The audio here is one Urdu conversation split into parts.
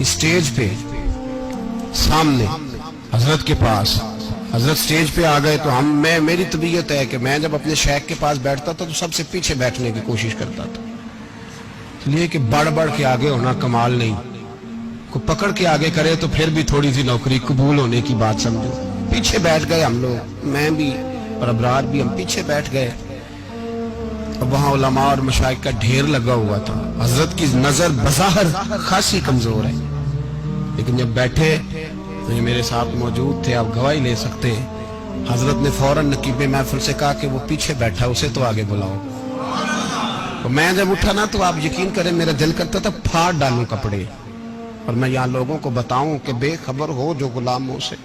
اسٹیج پہ سامنے حضرت کے پاس، حضرت سٹیج پہ آ گئے تو میری طبیعت ہے کہ میں جب اپنے شیخ کے پاس بیٹھتا تھا تو سب سے پیچھے بیٹھنے کی کوشش کرتا تھا، اس لیے کہ بڑھ بڑھ کے آگے ہونا کمال نہیں، کو پکڑ کے آگے کرے تو پھر بھی تھوڑی سی نوکری قبول ہونے کی بات سمجھو۔ پیچھے بیٹھ گئے ہم لوگ، میں بھی اور ابرار بھی، ہم پیچھے بیٹھ گئے۔ اب وہاں علماء اور مشائخ کا ڈھیر لگا ہوا تھا، حضرت کی نظر بظاہر خاصی کمزور ہے، لیکن جب بیٹھے یہ میرے ساتھ موجود تھے، آپ گواہی لے سکتے ہیں، حضرت نے فوراً نقیب محفل سے کہا کہ وہ پیچھے بیٹھا، اسے تو آگے بلاؤ۔ تو میں جب اٹھا نا تو آپ یقین کریں میرا دل کرتا تھا پھاڑ ڈالوں کپڑے، اور میں یہاں لوگوں کو بتاؤں کہ بے خبر ہو جو غلاموں سے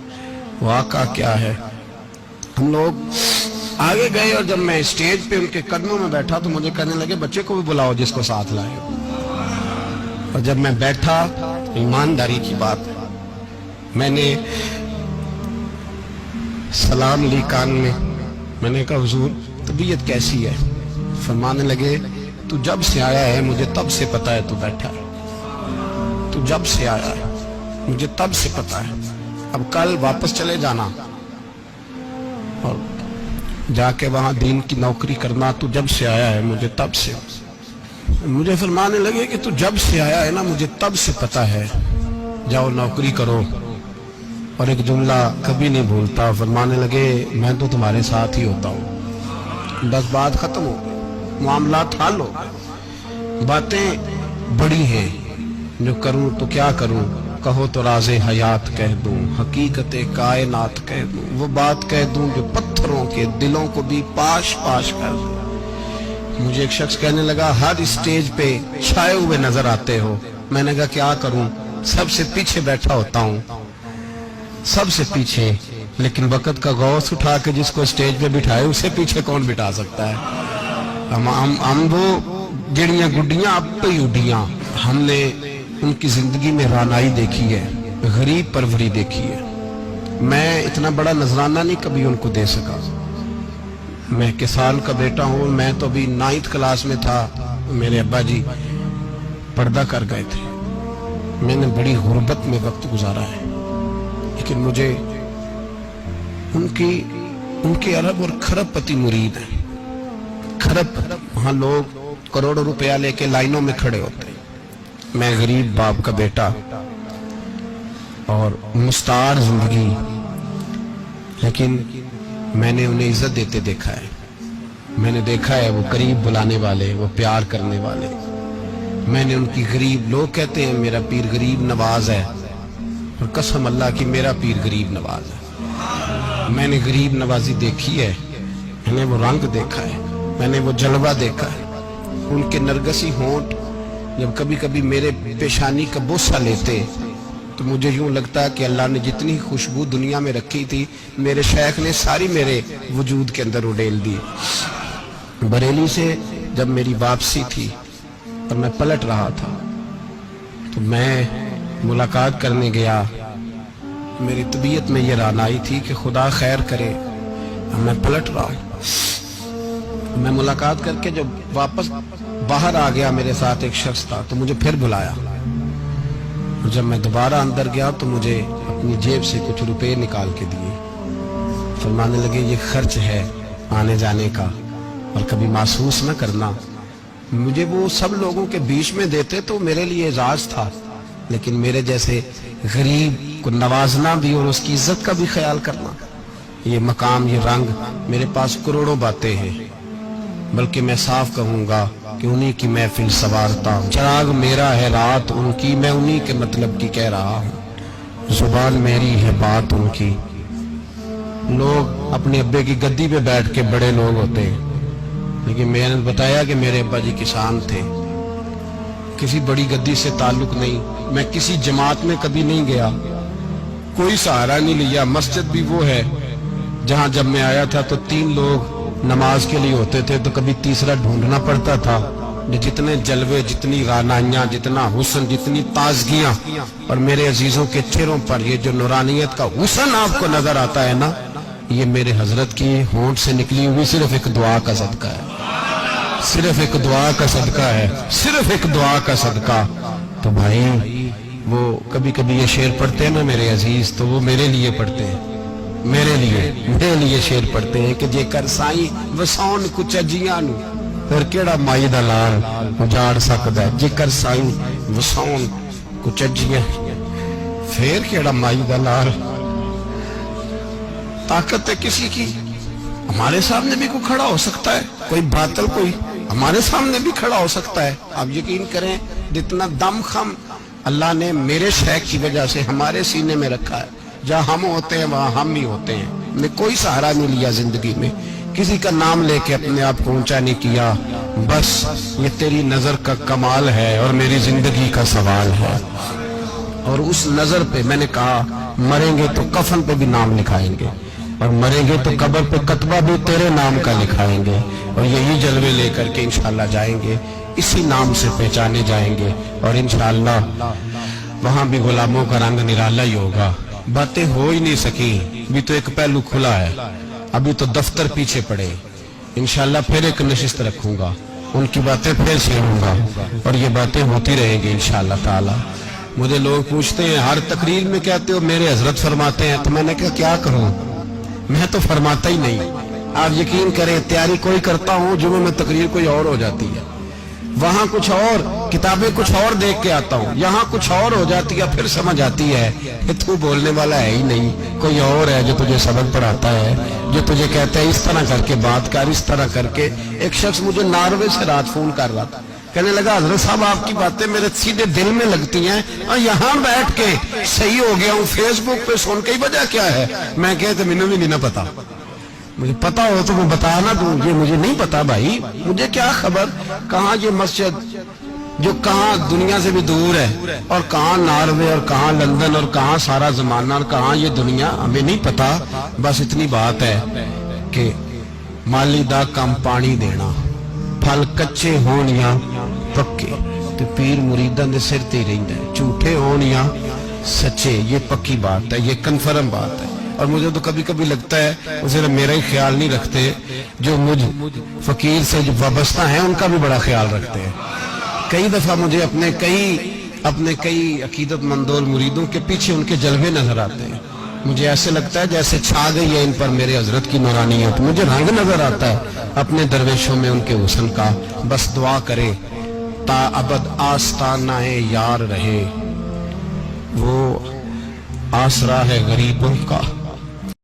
واقعہ کیا ہے۔ ہم لوگ آگے گئے اور جب میں اسٹیج پہ ان کے قدموں میں بیٹھا تو مجھے کہنے لگے بچے کو بھی بلاؤ جس کو ساتھ لائے ہو۔ اور جب میں بیٹھا، ایمانداری کی بات، میں نے سلام لی کان میں نے کہا حضور طبیعت کیسی ہے؟ فرمانے لگے تو جب سے آیا ہے مجھے تب سے پتا ہے تو بیٹھا ہے، تو جب سے آیا ہے مجھے تب سے پتا ہے، اب کل واپس چلے جانا اور جا کے وہاں دین کی نوکری کرنا، تو جب سے آیا ہے مجھے تب سے۔ مجھے فرمانے لگے کہ تو جب سے آیا ہے نا مجھے تب سے پتا ہے، جاؤ نوکری کرو۔ اور ایک جملہ کبھی نہیں بھولتا، فرمانے لگے میں تو تمہارے ساتھ ہی ہوتا ہوں، بس بات ختم ہو گئی، معاملات حل ہو گئے۔ باتیں بڑی ہیں، جو کروں تو کیا کروں، کہو تو راز حیات کہہ دوں، حقیقت کائنات کہہ دوں، وہ بات کہہ دوں جو پتھروں کے دلوں کو بھی پاش پاش کر دوں۔ مجھے ایک شخص کہنے لگا ہر اسٹیج پہ چھائے ہوئے نظر آتے ہو۔ میں نے کہا کیا کروں، سب سے پیچھے بیٹھا ہوتا ہوں، سب سے پیچھے، لیکن وقت کا غوث اٹھا کے جس کو اسٹیج پہ بٹھائے اسے پیچھے کون بٹھا سکتا ہے؟ ہم وہ جڑیاں گڈیاں اب پہ اڈیاں، ہم نے ان کی زندگی میں رانائی دیکھی ہے، غریب پروری دیکھی ہے۔ میں اتنا بڑا نذرانہ نہیں کبھی ان کو دے سکا، میں کسان کا بیٹا ہوں، میں تو ابھی 9th کلاس میں تھا، میرے ابا جی پردہ کر گئے تھے، میں نے بڑی غربت میں وقت گزارا ہے، لیکن مجھے ان کے ارب اور کھرب پتی مرید ہیں۔ کھرب وہاں لوگ کروڑوں روپیہ لے کے لائنوں میں کھڑے ہوتے ہیں، میں غریب باپ کا بیٹا اور مستعار زندگی، لیکن میں نے انہیں عزت دیتے دیکھا ہے، میں نے دیکھا ہے وہ قریب بلانے والے، وہ پیار کرنے والے۔ میں نے ان کی غریب، لوگ کہتے ہیں میرا پیر غریب نواز ہے، اور قسم اللہ کی میرا پیر غریب نواز ہے۔ میں نے غریب نوازی دیکھی ہے، میں نے وہ رنگ دیکھا ہے، میں نے وہ جلوہ دیکھا ہے۔ ان کے نرگسی ہونٹ جب کبھی کبھی میرے پیشانی کا بوسہ لیتے تو مجھے یوں لگتا کہ اللہ نے جتنی خوشبو دنیا میں رکھی تھی میرے شیخ نے ساری میرے وجود کے اندر اڈیل دی۔ بریلی سے جب میری واپسی تھی اور میں پلٹ رہا تھا تو میں ملاقات کرنے گیا، میری طبیعت میں یہ رانائی تھی کہ خدا خیر کرے، میں پلٹ رہا ہوں۔ میں ملاقات کر کے جب واپس باہر آ گیا، میرے ساتھ ایک شخص تھا تو مجھے پھر بلایا، جب میں دوبارہ اندر گیا تو مجھے اپنی جیب سے کچھ روپے نکال کے دیے، فرمانے لگے یہ خرچ ہے آنے جانے کا اور کبھی محسوس نہ کرنا۔ مجھے وہ سب لوگوں کے بیچ میں دیتے تو میرے لیے اعزاز تھا، لیکن میرے جیسے غریب کو نوازنا بھی اور اس کی عزت کا بھی خیال کرنا، یہ مقام، یہ رنگ، میرے پاس کروڑوں باتیں ہیں، بلکہ میں صاف کہوں گا کہ انہی کی محفل سوارتا ہوں، چراغ میرا ہے رات ان کی، میں انہی کے مطلب کی کہہ رہا ہوں، زبان میری ہے بات ان کی۔ لوگ اپنے ابے کی گدی پہ بیٹھ کے بڑے لوگ ہوتے ہیں، لیکن میں نے بتایا کہ میرے ابا جی کسان تھے، کسی بڑی گدی سے تعلق نہیں، میں کسی جماعت میں کبھی نہیں گیا، کوئی سہارا نہیں لیا۔ مسجد بھی وہ ہے جہاں جب میں آیا تھا تو 3 لوگ نماز کے لیے ہوتے تھے تو کبھی تیسرا ڈھونڈنا پڑتا تھا۔ جتنے جلوے، جتنی رانائیاں، جتنا حسن، جتنی تازگیاں، اور میرے عزیزوں کے چہروں پر یہ جو نورانیت کا حسن آپ کو نظر آتا ہے نا، یہ میرے حضرت کی ہونٹ سے نکلی ہوئی صرف ایک دعا کا صدقہ ہے، صرف ایک دعا کا صدقہ ہے، صرف ایک دعا کا صدقہ۔ تو بھائی وہ کبھی کبھی یہ شعر پڑھتے ہیں نا میرے عزیز، تو وہ میرے لیے پڑھتے ہیں، میرے لیے شعر پڑھتے ہیں کہ جے کر سائیں وساؤن کچھ اجیاں نو پھر کیڑا مائی دا لال اجاڑ سکدا ہے، جے کر سائیں وساؤن کچھ اجیاں پھر کیڑا مائی دا لال۔ طاقت ہے کسی کی، ہمارے سامنے بھی کوئی کھڑا ہو سکتا ہے، کوئی باطل کوئی ہمارے سامنے بھی کھڑا ہو سکتا ہے۔ آپ یقین کریں جتنا دم خم اللہ نے میرے شیخ کی وجہ سے ہمارے سینے میں رکھا ہے، جہاں ہم ہوتے ہیں وہاں ہم ہی ہوتے ہیں۔ میں کوئی سہارا نہیں لیا زندگی میں، کسی کا نام لے کے اپنے آپ کو اونچا نہیں کیا، بس یہ تیری نظر کا کمال ہے اور میری زندگی کا سوال ہے۔ اور اس نظر پہ میں نے کہا مریں گے تو کفن پہ بھی نام لکھائیں گے، اور مریں گے تو قبر پہ کتبہ بھی تیرے نام کا لکھائیں گے، اور یہی جلوے لے کر کے انشاءاللہ جائیں گے، اسی نام سے پہچانے جائیں گے، اور انشاءاللہ وہاں بھی غلاموں کا رنگ نرالا ہی ہوگا۔ باتیں ہو ہی نہیں سکی، بھی تو ایک پہلو کھلا ہے، ابھی تو دفتر پیچھے پڑے، انشاءاللہ پھر ایک نشست رکھوں گا، ان کی باتیں پھر سنوں گا، اور یہ باتیں ہوتی رہیں گی انشاءاللہ تعالی۔ مجھے لوگ پوچھتے ہیں ہر تقریر میں کہتے ہو میرے حضرت فرماتے ہیں، تو میں نے کہا کیا کروں، میں تو فرماتا ہی نہیں۔ آپ یقین کریں تیاری کوئی کرتا ہوں، جمعہ میں تقریر کوئی اور ہو جاتی ہے، وہاں کچھ اور کتابیں کچھ اور دیکھ کے آتا ہوں، یہاں کچھ اور ہو جاتی ہے، پھر سمجھ آتی ہے کہ تو بولنے والا ہے ہی نہیں، کوئی اور ہے جو تجھے سبق پڑھاتا ہے، جو تجھے کہتا ہے اس طرح کر کے بات کر، اس طرح کر کے۔ ایک شخص مجھے ناروے سے رات فون کر رہا تھا، کہنے لگا حضرت صاحب آپ کی باتیں میرے سیدھے دل میں لگتی ہیں، اور یہاں بیٹھ کے صحیح ہو گیا ہوں، فیس بک پہ سن کے ہی وجہ کیا ہے؟ میں کہتے مجھے بھی نہیں پتا، مجھے پتا ہو تو میں بتا نہ دوں، یہ مجھے نہیں پتا بھائی، مجھے کیا خبر کہاں یہ مسجد جو کہاں دنیا سے بھی دور ہے، اور کہاں ناروے اور کہاں لندن اور کہاں سارا زمانہ اور کہاں یہ دنیا، ہمیں نہیں پتا۔ بس اتنی بات ہے کہ مالی دا کم پانی دینا، پھل کچے ہون یا پکے تو پیر مریداں دے سر تے رہندا ہے، جھوٹے ہون یا سچے، یہ پکی بات ہے، یہ کنفرم بات ہے۔ اور مجھے تو کبھی کبھی لگتا ہے وہ صرف میرا ہی خیال نہیں رکھتے، جو مجھ فقیر سے جو وابستہ ہیں ان کا بھی بڑا خیال رکھتے ہیں۔ کئی دفعہ مجھے اپنے کئی عقیدت مندوں مریدوں کے پیچھے ان کے جلوے نظر آتے ہیں، مجھے ایسے لگتا ہے جیسے چھا گئی ہے ان پر میرے حضرت کی نورانیت، مجھے رنگ نظر آتا ہے اپنے درویشوں میں ان کے حسن کا۔ بس دعا کرے تا ابد آستانہ یار رہے، وہ آسرا ہے غریبوں کا۔